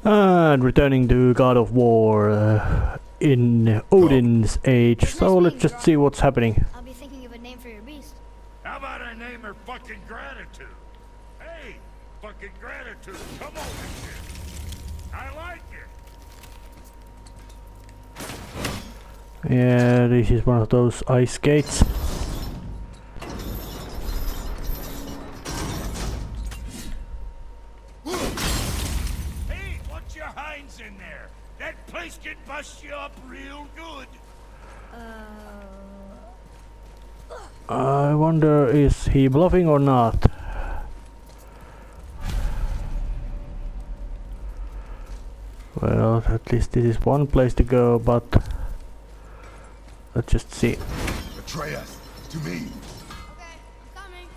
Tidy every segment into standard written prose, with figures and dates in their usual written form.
And returning to God of War in Odin's age. So let's just see what's happening. I'll be thinking of a name for your beast. How about I name her fucking Gratitude? Hey, fucking Gratitude, come over here. I like it. Yeah, this is one of those ice skates. Hey, what's your hinds in there? That place can bust you up real good. I wonder, is he bluffing or not? Well, at least this is one place to go, but let's just see. Betray us to me. Okay, I'm coming.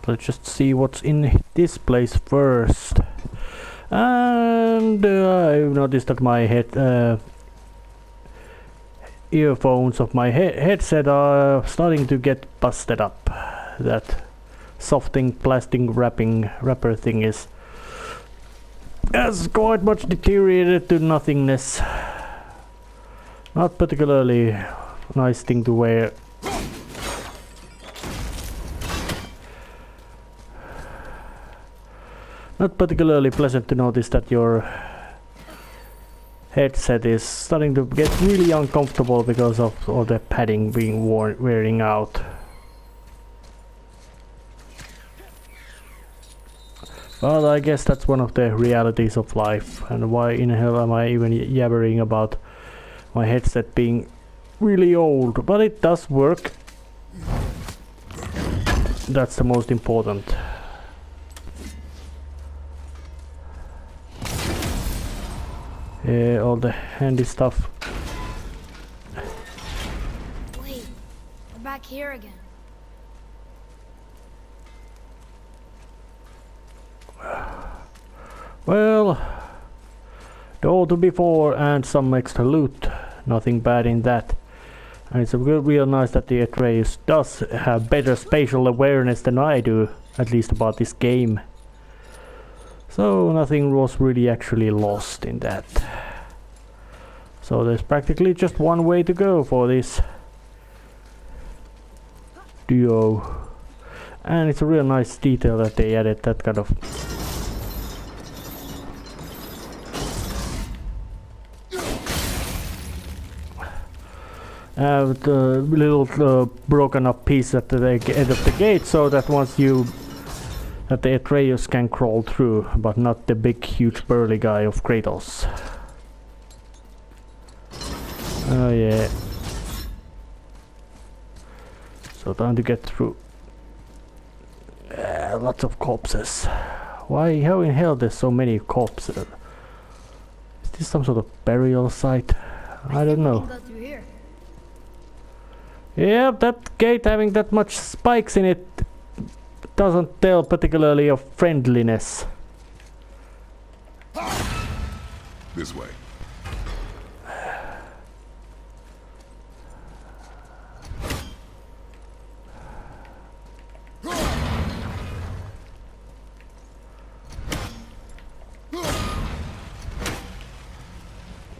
Let's just see what's in this place first. And I've noticed that my earphones of my headset are starting to get busted up. That softing plastic wrapper thing has quite much deteriorated to nothingness. Not particularly nice thing to wear. Not particularly pleasant to notice that your headset is starting to get really uncomfortable because of all the padding being wearing out. But I guess that's one of the realities of life, and why in hell am I even yabbering about my headset being really old, but it does work. That's the most important. Yeah, all the handy stuff. Wait, we're back here again. Well, the auto before and some extra loot. Nothing bad in that. And it's real nice that the Atreus does have better spatial awareness than I do, at least about this game. So nothing was really actually lost in that. So there's practically just one way to go for this duo. And it's a real nice detail that they added that kind of the little broken up piece at the end of the gate, so that once that the Atreus can crawl through, but not the big huge burly guy of Kratos. Oh yeah. So time to get through. Lots of corpses. Why? How in hell there's so many corpses? Is this some sort of burial site? I don't know. We can go through here. Yeah, that gate having that much spikes in it doesn't tell particularly of friendliness. This way.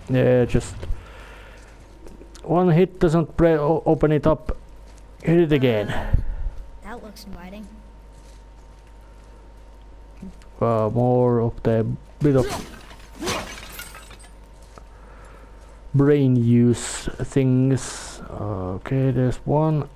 Yeah, just one hit doesn't open it up. Hit it again. That looks inviting. More of the bit of brain use things. Okay, there's one.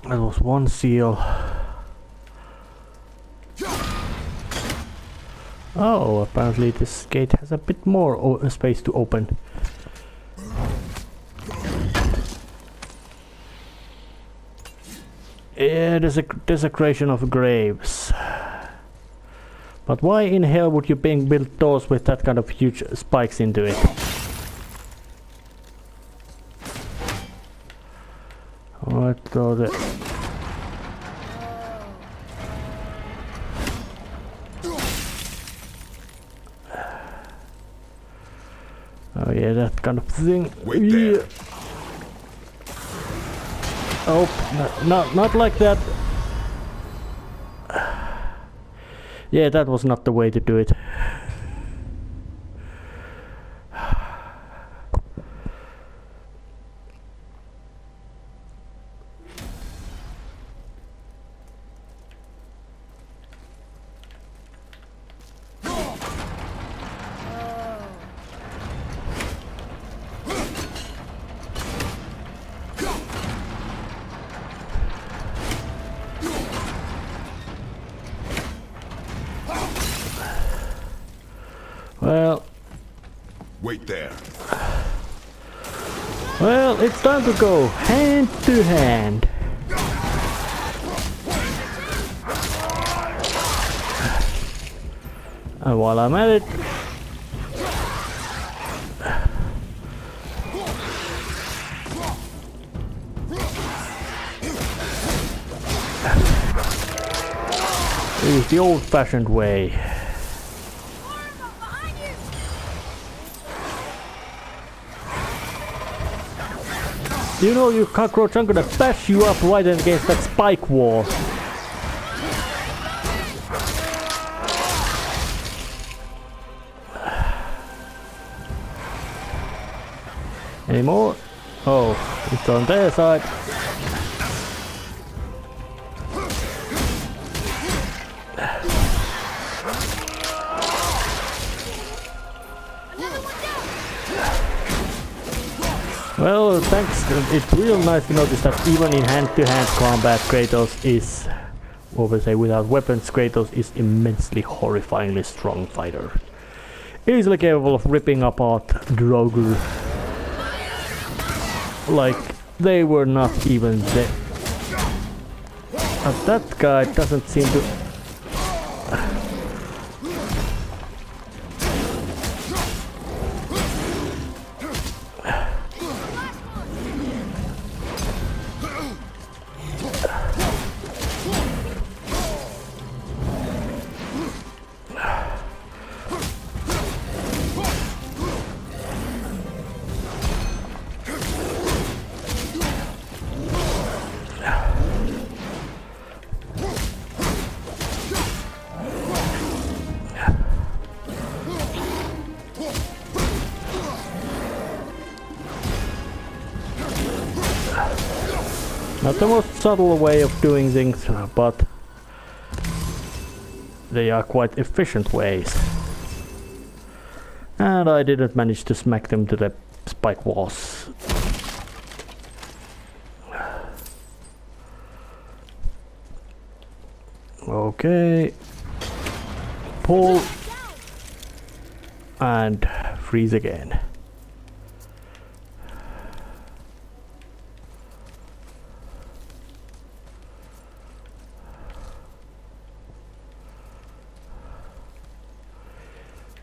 There was one seal. Oh, apparently this gate has a bit more space to open. Yeah, there's a desecration of graves. But why in hell would you build doors with that kind of huge spikes into it? What are the... Oh yeah, that kind of thing. Wait there. Oh, not like that. Yeah, that was not the way to do it. Well, Wait there. well, it's time to go hand to hand. And while I'm at it, use the old-fashioned way. You know, you cockroach, I'm gonna bash you up right against that spike wall. Any more? Oh, it's on their side. Well, thanks. It's real nice to notice that even in hand-to-hand combat, Kratos is, or we say without weapons, Kratos is immensely horrifyingly strong fighter. Easily capable of ripping apart Draugr. Like they were not even there. But that guy doesn't seem to. Not the most subtle way of doing things, but they are quite efficient ways. And I didn't manage to smack them to the spike walls. Okay. Pull. And freeze again.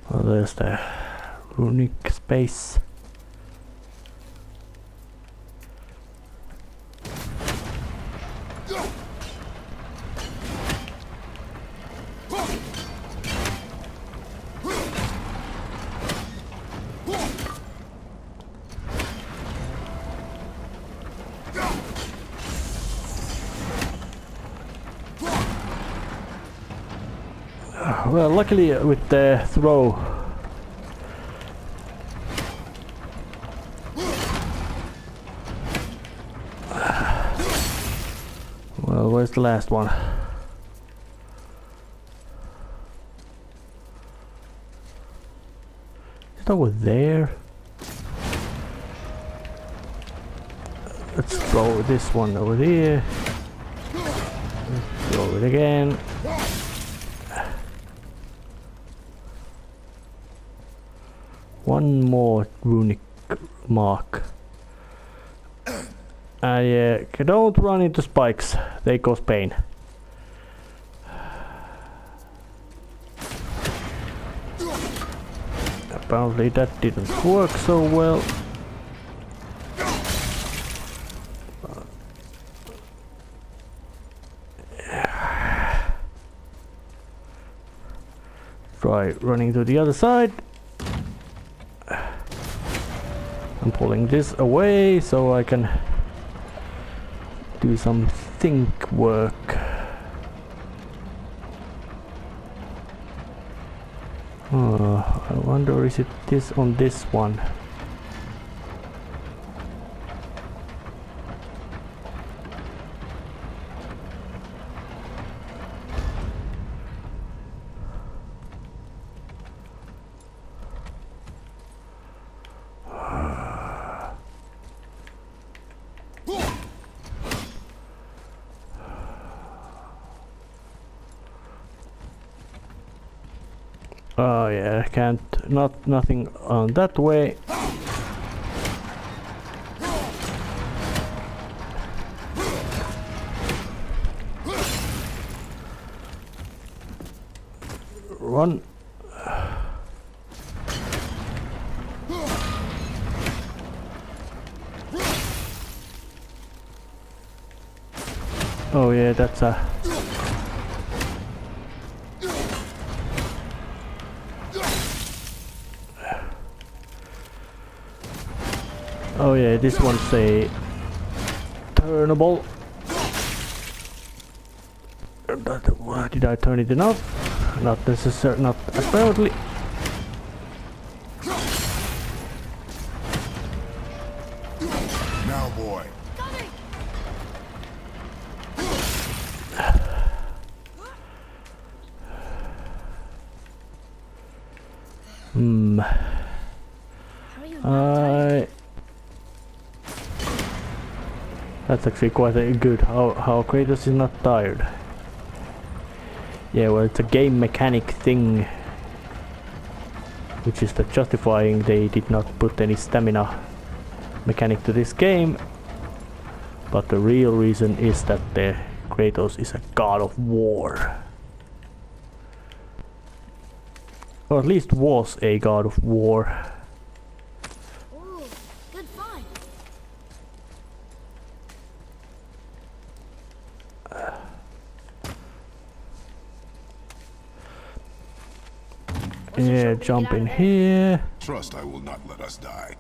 Well, there's the runic space. Well, luckily with the throw, well, where's the last one? Is it over there? Let's throw this one over here. Let's throw it again. One more runic mark. Yeah, don't run into spikes, they cause pain. Apparently that didn't work so well. Try running to the other side. I'm pulling this away so I can do some think work. I wonder, is it this on this one? Oh yeah, I can't, nothing on that way. Run. Oh yeah, that's a... Oh yeah, this one's a turnable. Did I turn it enough? Not necessarily, not apparently. Now, boy. How are you not tired? That's actually quite a good. How Kratos is not tired. Yeah, well, it's a game mechanic thing, which is the justifying they did not put any stamina mechanic to this game. But the real reason is that the Kratos is a god of war. Or at least was a god of war. Ooh, good find. Yeah, jump in here. Trust I will not let us die.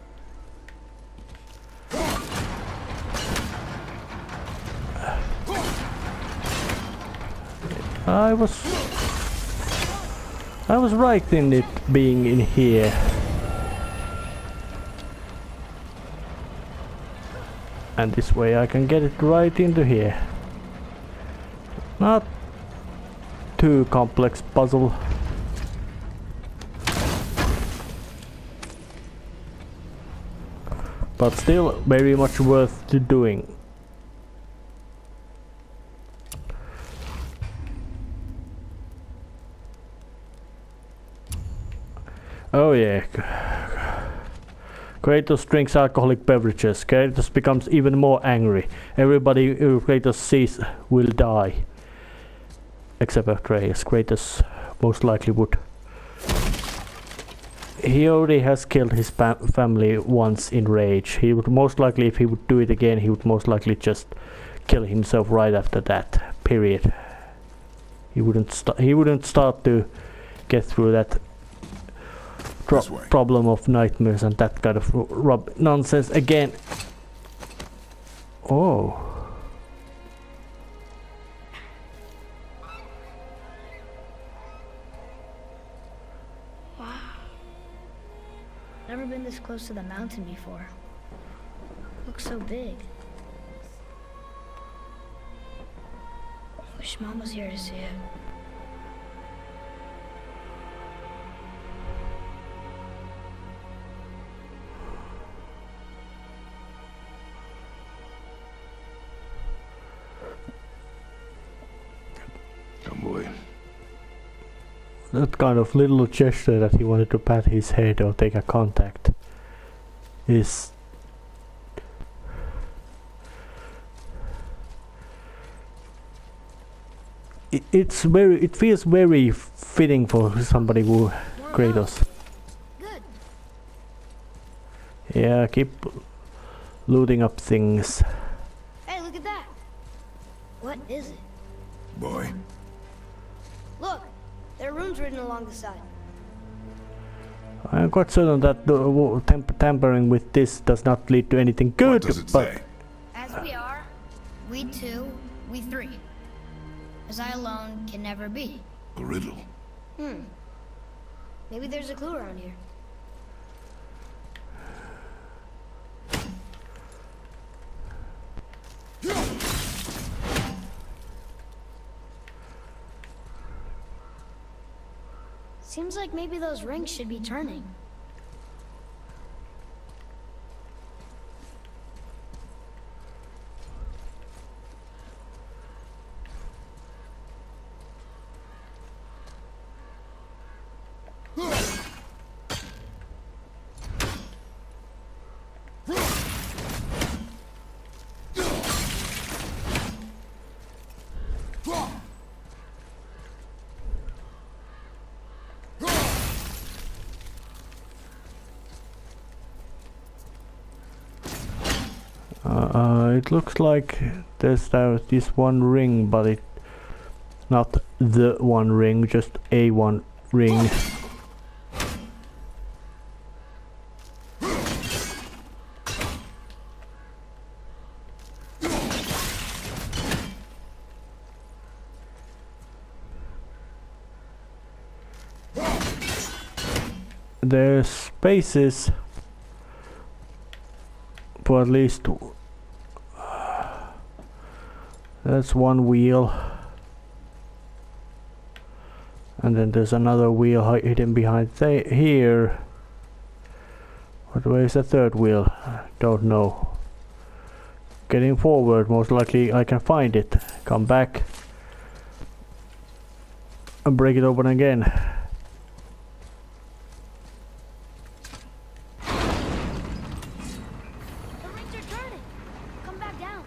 I was right in it being in here. And this way I can get it right into here. Not too complex puzzle. But still very much worth doing. Oh yeah. Kratos drinks alcoholic beverages. Kratos becomes even more angry. Everybody who Kratos sees will die. Except Atreus. Kratos most likely would. He already has killed his family once in rage. He would most likely, if he would do it again, he would most likely just kill himself right after that. Period. He wouldn't start to get through that problem of nightmares and that kind of nonsense again. Oh. Never been this close to the mountain before. Looks so big. Wish Mom was here to see it. Come, boy. That kind of little gesture that he wanted to pat his head or take a contact is it feels very fitting for somebody who Kratos. Good. Yeah, keep looting up things. Hey, look at that. What is it? Boy. Look, there are runes written along the side. I'm quite certain that the tampering with this does not lead to anything good, What does it but say? As we are, we two, we three. As I alone can never be. A riddle. Maybe there's a clue around here. Seems like maybe those rings should be turning. it looks like there's this one ring, but it's not the one ring, just a one ring. There's spaces for at least that's one wheel, and then there's another wheel hidden behind here. But where is the third wheel? I don't know. Getting forward, most likely I can find it. Come back and break it open again. The rings are turning. Come back down.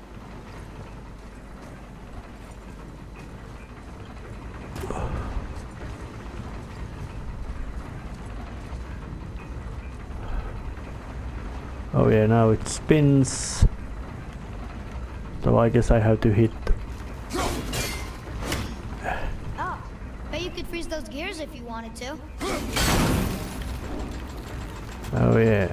Oh yeah, now it spins. So I guess I have to hit. Oh, bet you could freeze those gears if you wanted to. Oh yeah.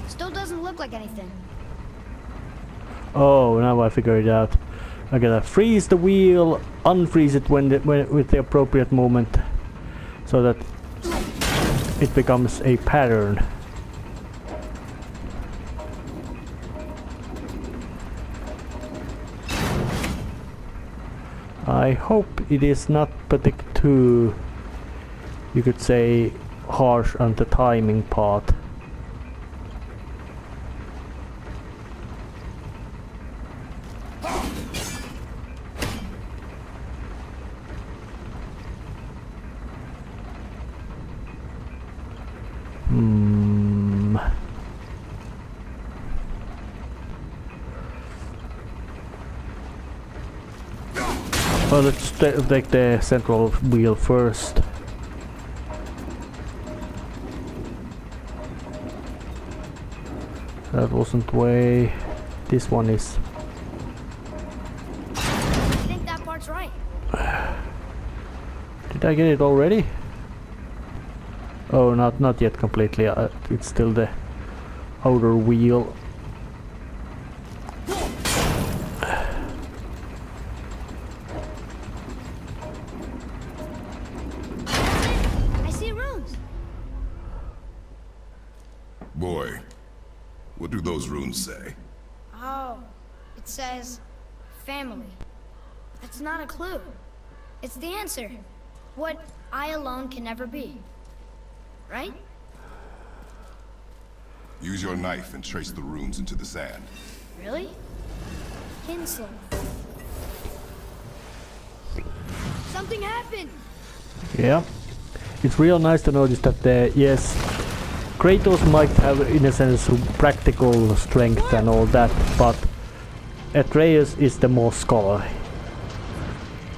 Still doesn't look like anything. Oh, now I figure it out. I gotta freeze the wheel, unfreeze it when with the appropriate moment, so that it becomes a pattern. I hope it is not particularly too, you could say, harsh on the timing part. Well, let's take the central wheel first. That wasn't way. This one is. I think that part's right. Did I get it already? Oh, not yet completely. It's still the outer wheel. I see runes. Boy, what do those runes say? Oh, it says family. That's not a clue. It's the answer. What I alone can never be. Right? Use your knife and trace the runes into the sand. Really? Kinsel. Something happened! Yeah. It's real nice to notice that yes, Kratos might have in a sense practical strength and all that, but Atreus is the more scholarly.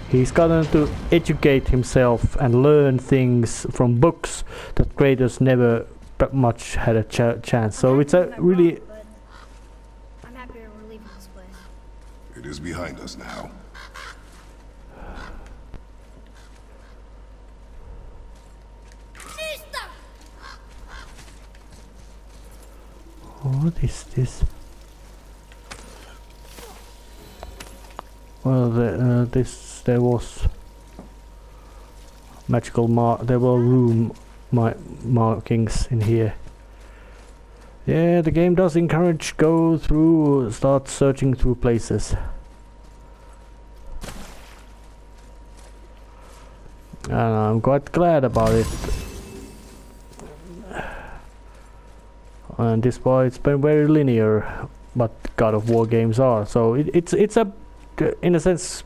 He's gotten to educate himself and learn things from books that Kratos never much had a chance. So it's a really I'm happier is behind us now. Riistaa! What is this? Well, there was there were room markings in here. Yeah, the game does encourage start searching through places. And I'm quite glad about it. And despite it's been very linear, but God of War games are. So it's in a sense,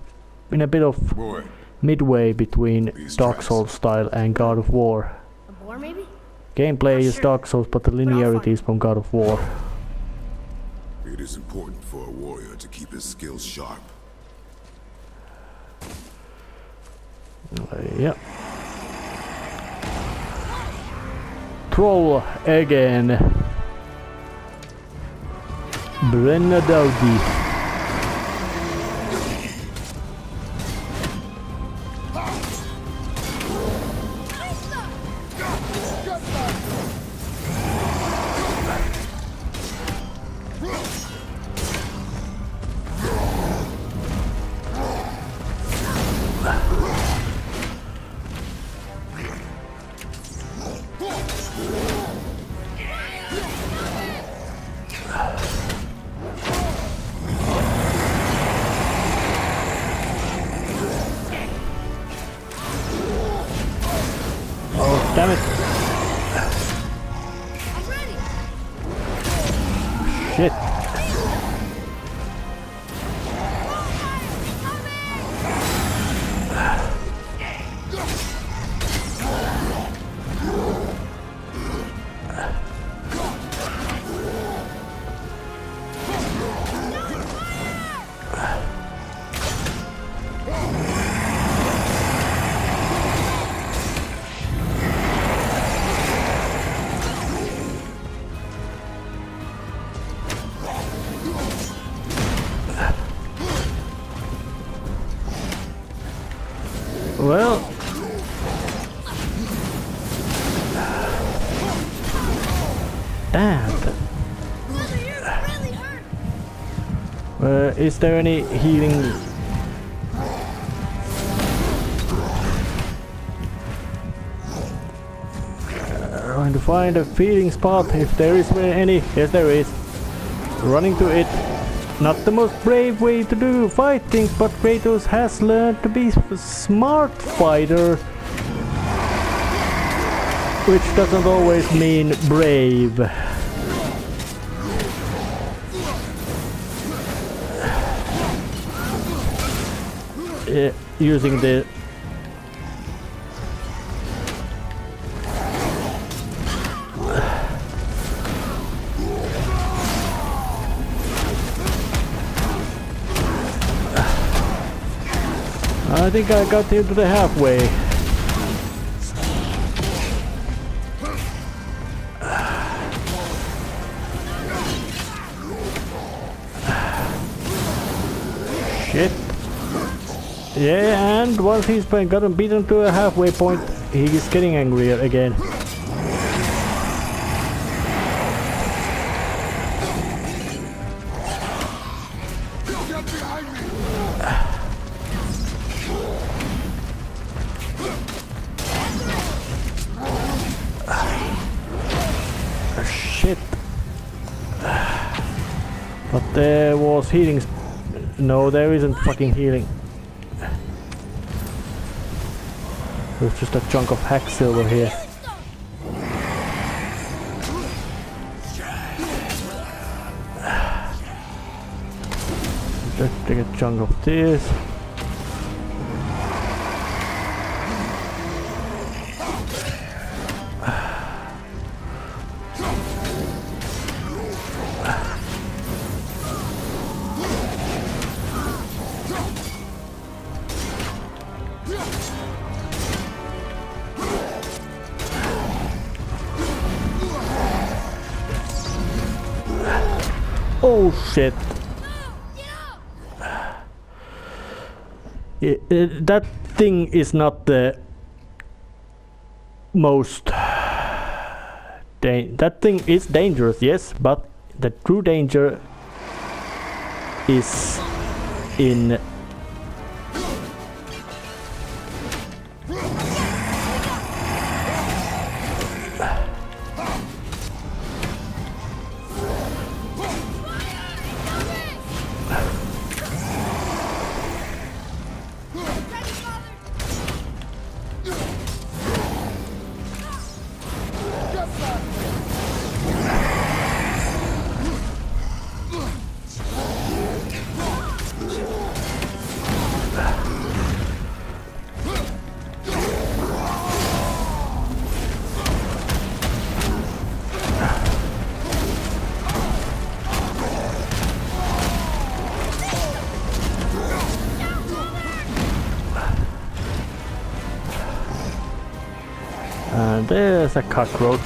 in a bit of Boy, midway between These Dark traps. Souls style and God of War. A boar, maybe? Gameplay is Sure. Dark Souls, but the linearity is from God of War. it is important for a warrior to keep his skills sharp. Yeah. Troll again. Brennadaugi. Damn it. I'm ready! Shit. Well, damn. Brother, you're really hurt! Is there any healing? Trying to find a feeding spot if there is any. Yes, there is. Running to it. Not the most brave way to do fighting, but Kratos has learned to be a smart fighter. Which doesn't always mean brave. Using the I think I got him to the halfway. Shit. Yeah, and once he's gotten beaten to a halfway point, he's getting angrier again. Shit. But there was healing. No, there isn't fucking healing. There's just a chunk of hack silver here. Let's take a chunk of this. Oh shit. Get up! That thing is not the most... that thing is dangerous, yes, but the true danger is in... And there's a cockroach.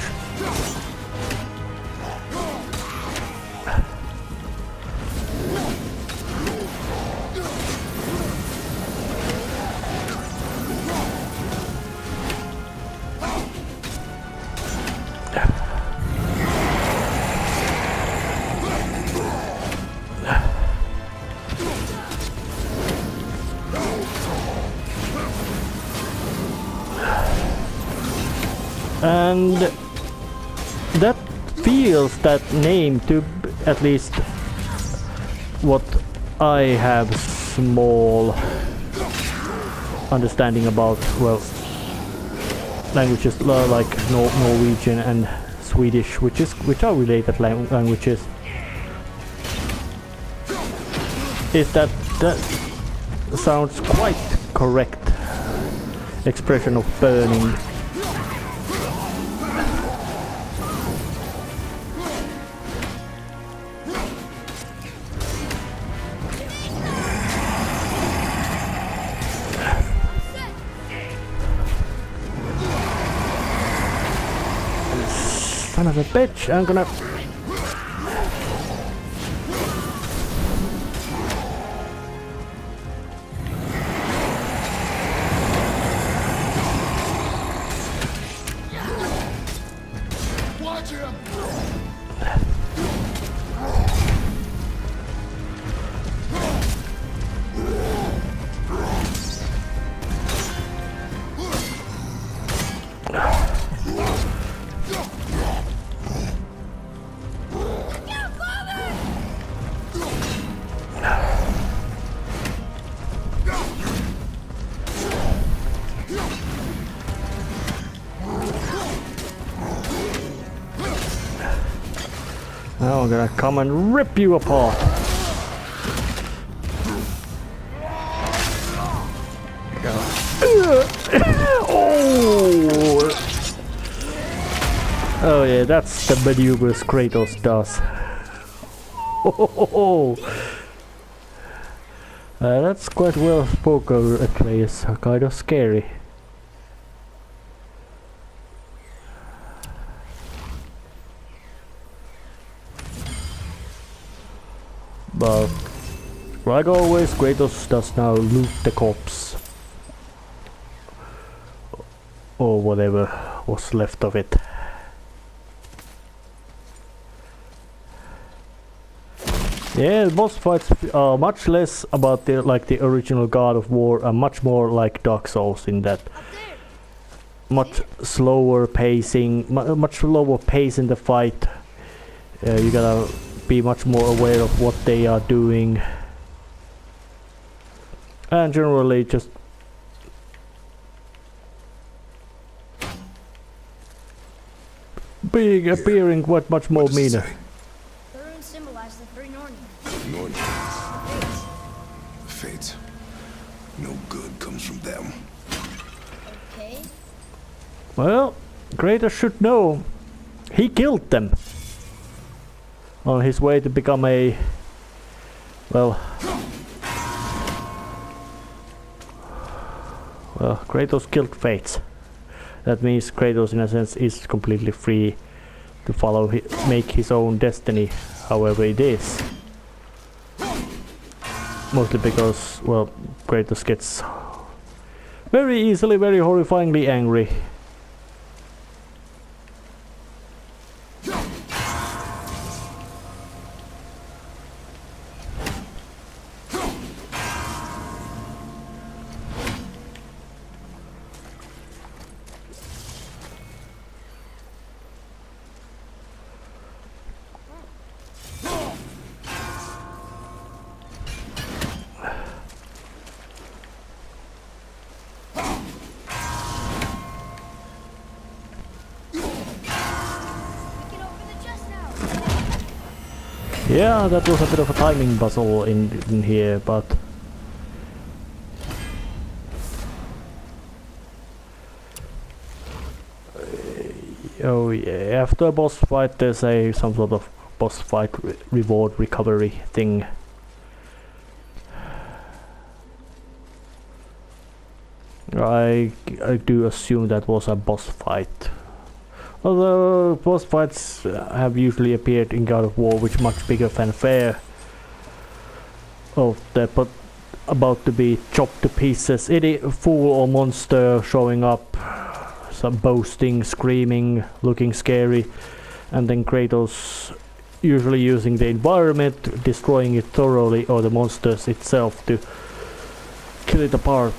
And that feels that name to at least what I have small understanding about, well, languages like Norwegian and Swedish, which are related languages, is that sounds quite correct expression of burning. Son of a bitch, I'm gonna... Watch him! Now I'm gonna come and rip you apart. Oh yeah, that's the maneuvers Kratos does. That's quite well spoken, Atreus. Kind of scary. But like always, Kratos does now loot the corpse. Or whatever was left of it. Yeah, the boss fights are much less about the original God of War and much more like Dark Souls in that much slower pacing, much lower pace in the fight. You gotta be much more aware of what they are doing, and generally just appearing quite much more meaner. The runes symbolize the three Norns. Fate. No good comes from them. Okay. Well, Kratos should know. He killed them on his way to become a... Well, Kratos killed fates. That means Kratos in a sense is completely free to follow, make his own destiny, however it is. Mostly because, well, Kratos gets very easily, very horrifyingly angry. Yeah, that was a bit of a timing puzzle in here, but oh yeah, after a boss fight there's some sort of boss fight reward recovery thing. I do assume that was a boss fight. Although boss fights have usually appeared in God of War with much bigger fanfare of the about to be chopped to pieces, any fool or monster showing up, some boasting, screaming, looking scary, and then Kratos usually using the environment, destroying it thoroughly, or the monsters itself to kill it apart.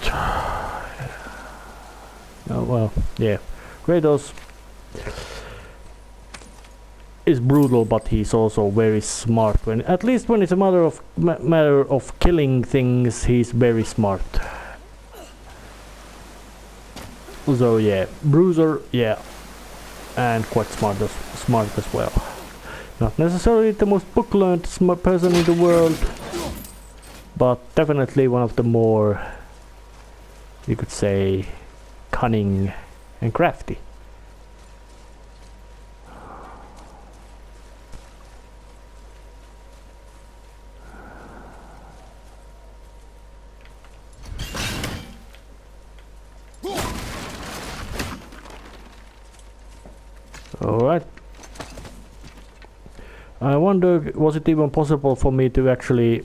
Oh, well, yeah, Kratos is brutal, but he's also very smart. At least when it's a matter of killing things, he's very smart. So yeah, bruiser, yeah, and quite smart as well. Not necessarily the most book-learned smart person in the world, but definitely one of the more, you could say, cunning and crafty. Alright. I wonder, was it even possible for me to actually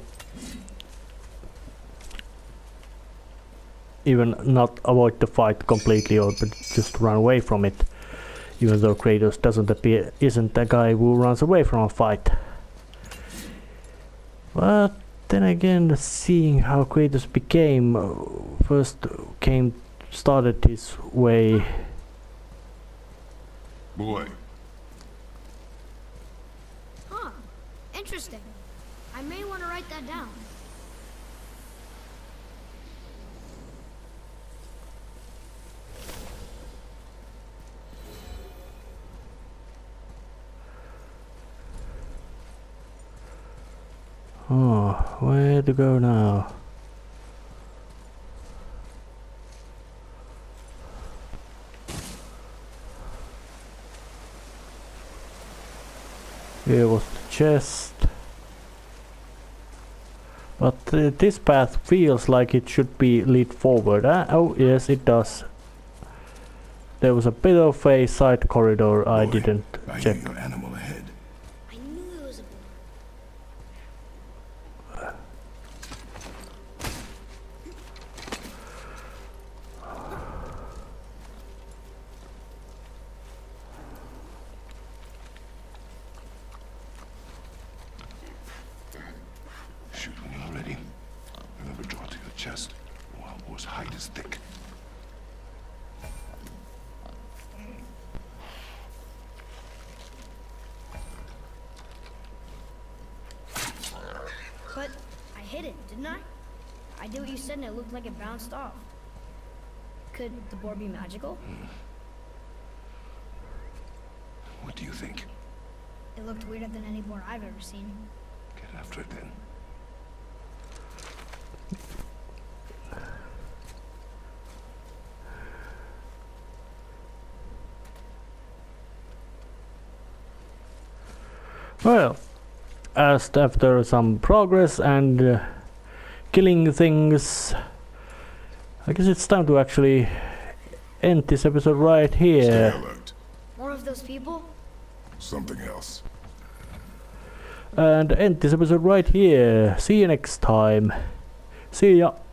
even not avoid the fight completely, or just run away from it, even though Kratos isn't the guy who runs away from a fight. But then again, seeing how Kratos started his way. Boy. Huh. Interesting. I may want to write that down. Oh, where to go now? Here was the chest. But this path feels like it should lead forward. Oh yes, it does. There was a bit of a side corridor I didn't check. Your animal ahead. I knew it was a boar. Shoot when you're ready. Remember, draw to your chest. The wild boar's hide is thick. But I hit it, didn't I? I did what you said and it looked like it bounced off. Could the boar be magical? What do you think? It looked weirder than any boar I've ever seen. Get after it then. Well, after some progress and killing things, I guess it's time to actually end this episode right Stay here. alert. More of those people? Something else. And end this episode right here. See you next time. See ya!